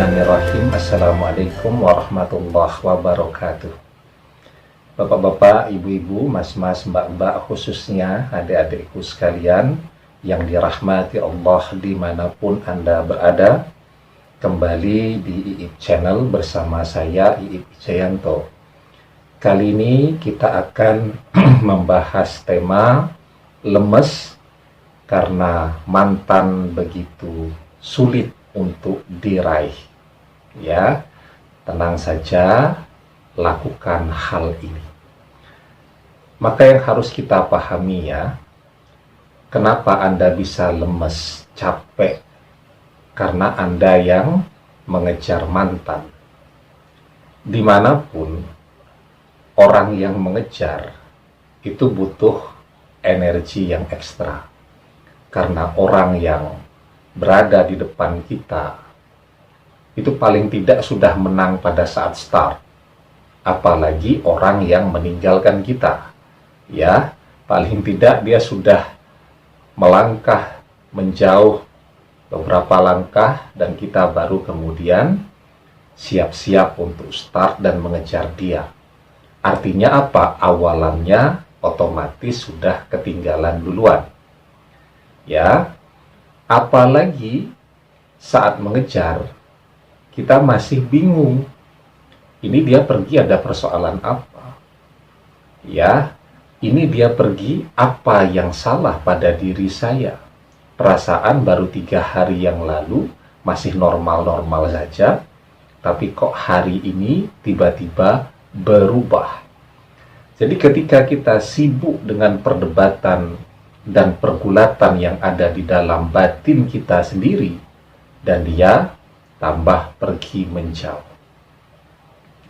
Bismillahirrahmanirrahim. Assalamualaikum warahmatullahi wabarakatuh. Bapak-bapak, ibu-ibu, mas-mas, mbak-mbak, khususnya adik-adikku sekalian yang dirahmati Allah dimanapun Anda berada, kembali di IIP Channel bersama saya, IIP Jayanto. Kali ini kita akan membahas tema lemes karena mantan begitu sulit untuk diraih. Ya, tenang saja, lakukan hal ini. Maka yang harus kita pahami ya, kenapa Anda bisa lemes, capek? Karena Anda yang mengejar mantan. Dimanapun orang yang mengejar itu butuh energi yang ekstra. Karena orang yang berada di depan kita itu paling tidak sudah menang pada saat start, apalagi orang yang meninggalkan kita. Ya, paling tidak dia sudah melangkah menjauh beberapa langkah dan kita baru kemudian siap-siap untuk start dan mengejar dia. Artinya apa? Awalannya otomatis sudah ketinggalan duluan. Ya, apalagi saat mengejar, kita masih bingung. Ini dia pergi ada persoalan apa? Ya, ini dia pergi apa yang salah pada diri saya? Perasaan baru 3 hari yang lalu masih normal-normal saja, tapi kok hari ini tiba-tiba berubah. Jadi ketika kita sibuk dengan perdebatan dan pergulatan yang ada di dalam batin kita sendiri, dan dia tambah pergi menjauh.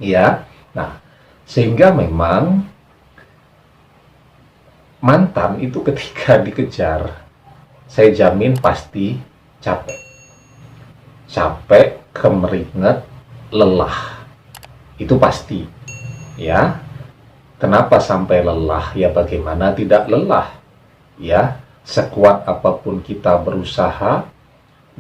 Ya, nah, sehingga memang mantan itu ketika dikejar, saya jamin pasti capek. Capek, kemeringet, lelah. Itu pasti. Ya, kenapa sampai lelah? Ya bagaimana tidak lelah? Ya, sekuat apapun kita berusaha,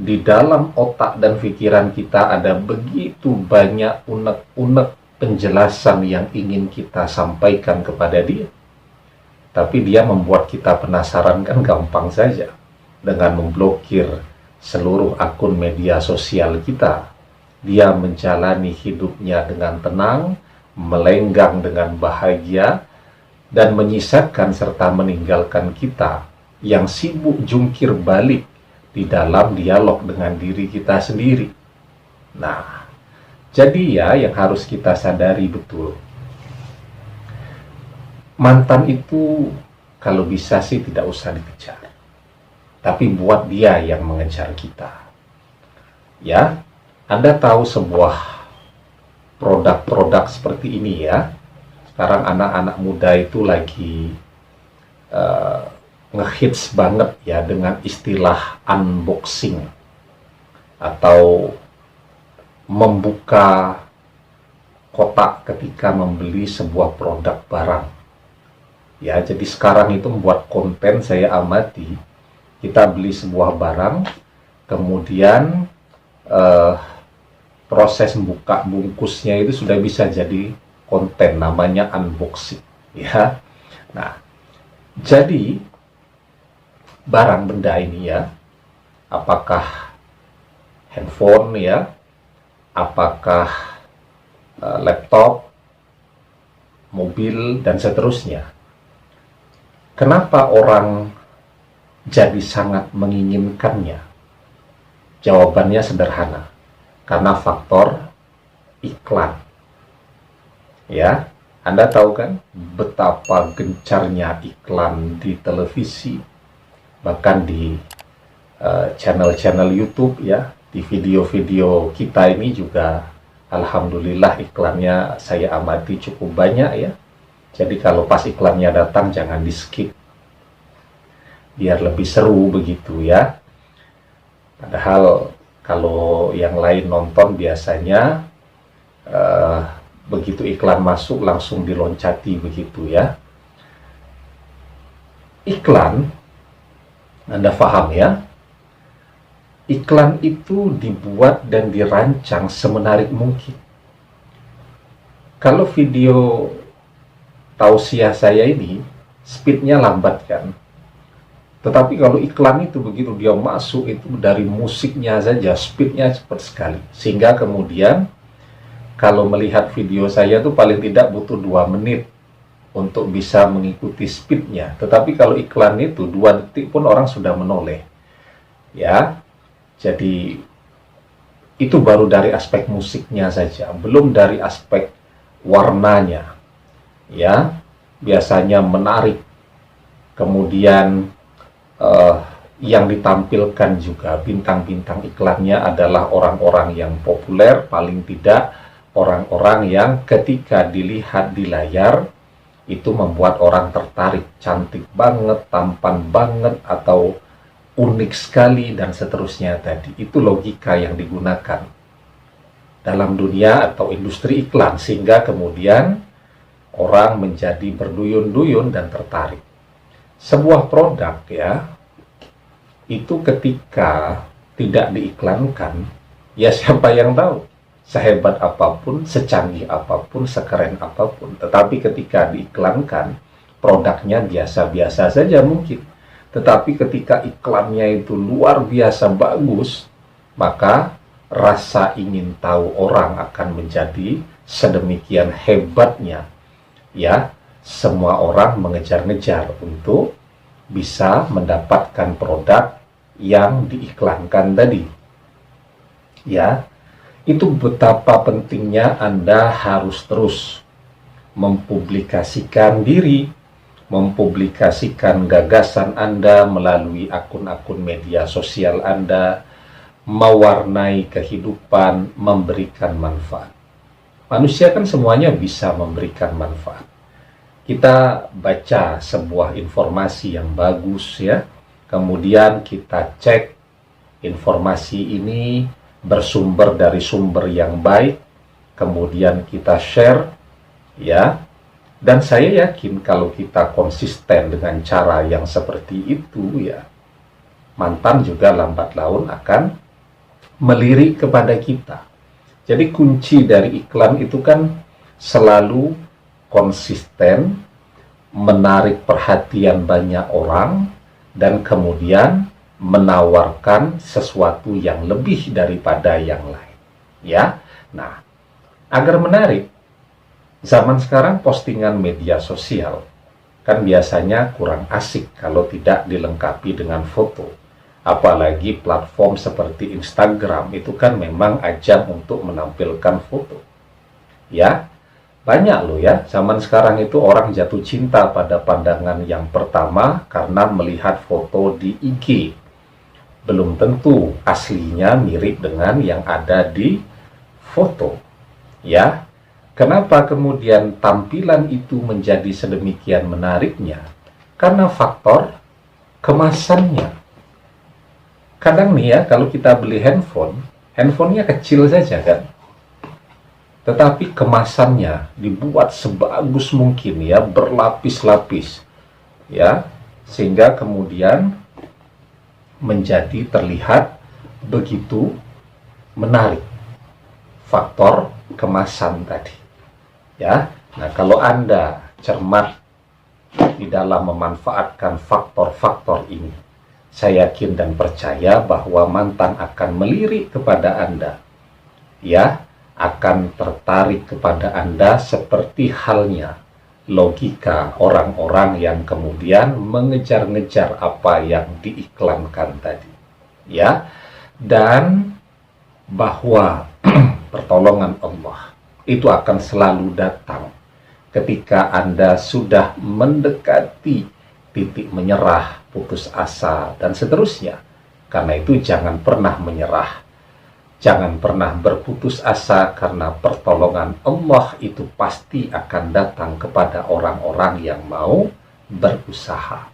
di dalam otak dan pikiran kita ada begitu banyak unek-unek penjelasan yang ingin kita sampaikan kepada dia. Tapi dia membuat kita penasaran kan gampang saja. Dengan memblokir seluruh akun media sosial kita, dia menjalani hidupnya dengan tenang, melenggang dengan bahagia, dan menyisakan serta meninggalkan kita yang sibuk jungkir balik di dalam dialog dengan diri kita sendiri. Nah, jadi ya yang harus kita sadari betul, mantan itu kalau bisa sih tidak usah dikejar, tapi buat dia yang mengejar kita. Ya, Anda tahu sebuah produk-produk seperti ini ya. Sekarang anak-anak muda itu lagi ngehits banget ya dengan istilah unboxing atau membuka kotak ketika membeli sebuah produk barang. Ya, jadi sekarang itu membuat konten saya amati, kita beli sebuah barang, kemudian proses membuka bungkusnya itu sudah bisa jadi konten, namanya unboxing ya. Nah, jadi barang benda ini ya, apakah handphone ya, apakah laptop, mobil dan seterusnya. Kenapa orang jadi sangat menginginkannya? Jawabannya sederhana, karena faktor iklan. Ya, Anda tahu kan betapa gencarnya iklan di televisi, bahkan di channel-channel YouTube ya, di video-video kita ini juga alhamdulillah iklannya saya amati cukup banyak ya. Jadi kalau pas iklannya datang jangan di skip, biar lebih seru begitu ya. Padahal kalau yang lain nonton biasanya begitu iklan masuk langsung diloncati begitu ya. Iklan, Anda paham ya, iklan itu dibuat dan dirancang semenarik mungkin. Kalau video tausiah saya ini speednya lambat kan, tetapi kalau iklan itu begitu dia masuk itu dari musiknya saja speednya cepat sekali, sehingga kemudian kalau melihat video saya itu paling tidak butuh 2 menit untuk bisa mengikuti speednya. Tetapi kalau iklan itu 2 detik pun orang sudah menoleh. Ya, jadi itu baru dari aspek musiknya saja, belum dari aspek warnanya. Ya, biasanya menarik. Kemudian yang ditampilkan juga bintang-bintang iklannya adalah orang-orang yang populer, paling tidak orang-orang yang ketika dilihat di layar itu membuat orang tertarik, cantik banget, tampan banget, atau unik sekali, dan seterusnya tadi. Itu logika yang digunakan dalam dunia atau industri iklan, sehingga kemudian orang menjadi berduyun-duyun dan tertarik. Sebuah produk ya, itu ketika tidak diiklankan, ya siapa yang tahu? Sehebat apapun, secanggih apapun, sekeren apapun. Tetapi ketika diiklankan, produknya biasa-biasa saja mungkin. Tetapi ketika iklannya itu luar biasa bagus, maka rasa ingin tahu orang akan menjadi sedemikian hebatnya. Ya, semua orang mengejar-ngejar untuk bisa mendapatkan produk yang diiklankan tadi. Ya, itu betapa pentingnya Anda harus terus mempublikasikan diri, mempublikasikan gagasan Anda melalui akun-akun media sosial Anda, mewarnai kehidupan, memberikan manfaat. Manusia kan semuanya bisa memberikan manfaat. Kita baca sebuah informasi yang bagus ya, kemudian kita cek informasi ini bersumber dari sumber yang baik, kemudian kita share ya. Dan saya yakin kalau kita konsisten dengan cara yang seperti itu ya, mantan juga lambat laun akan melirik kepada kita. Jadi kunci dari iklan itu kan selalu konsisten, menarik perhatian banyak orang, dan kemudian menawarkan sesuatu yang lebih daripada yang lain. Ya, nah, agar menarik, zaman sekarang postingan media sosial kan biasanya kurang asik kalau tidak dilengkapi dengan foto. Apalagi platform seperti Instagram itu kan memang ajang untuk menampilkan foto. Ya, banyak loh ya, zaman sekarang itu orang jatuh cinta pada pandangan yang pertama karena melihat foto di IG. Belum tentu aslinya mirip dengan yang ada di foto. Ya, kenapa kemudian tampilan itu menjadi sedemikian menariknya? Karena faktor kemasannya. Kadang nih ya, kalau kita beli handphonenya kecil saja kan, tetapi kemasannya dibuat sebagus mungkin ya, berlapis-lapis ya, sehingga kemudian menjadi terlihat begitu menarik. Faktor kemasan tadi ya. Nah, kalau Anda cermat di dalam memanfaatkan faktor-faktor ini, saya yakin dan percaya bahwa mantan akan melirik kepada Anda ya, akan tertarik kepada Anda seperti halnya logika orang-orang yang kemudian mengejar-ngejar apa yang diiklankan tadi ya. Dan bahwa pertolongan Allah itu akan selalu datang ketika Anda sudah mendekati titik menyerah, putus asa, dan seterusnya. Karena itu jangan pernah menyerah, jangan pernah berputus asa, karena pertolongan Allah itu pasti akan datang kepada orang-orang yang mau berusaha.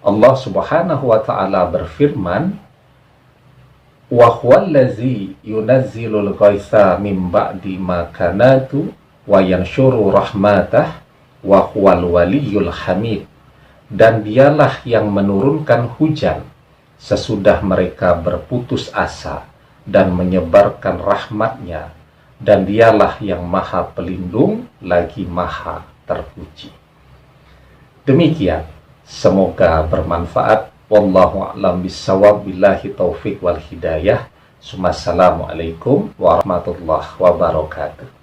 Allah Subhanahu wa ta'ala berfirman, wa huwallazi yunazzilul ghaitsa min ba'di ma kanatu wa yanshuru rahmatah wa huwal waliyyul hamid. Dan dialah yang menurunkan hujan sesudah mereka berputus asa dan menyebarkan rahmat-Nya, dan Dialah yang Maha Pelindung lagi Maha Terpuji. Demikian, semoga bermanfaat. Wallahu a'lam bishawab, billahi taufik wal hidayah. Assalamualaikum warahmatullahi wabarakatuh.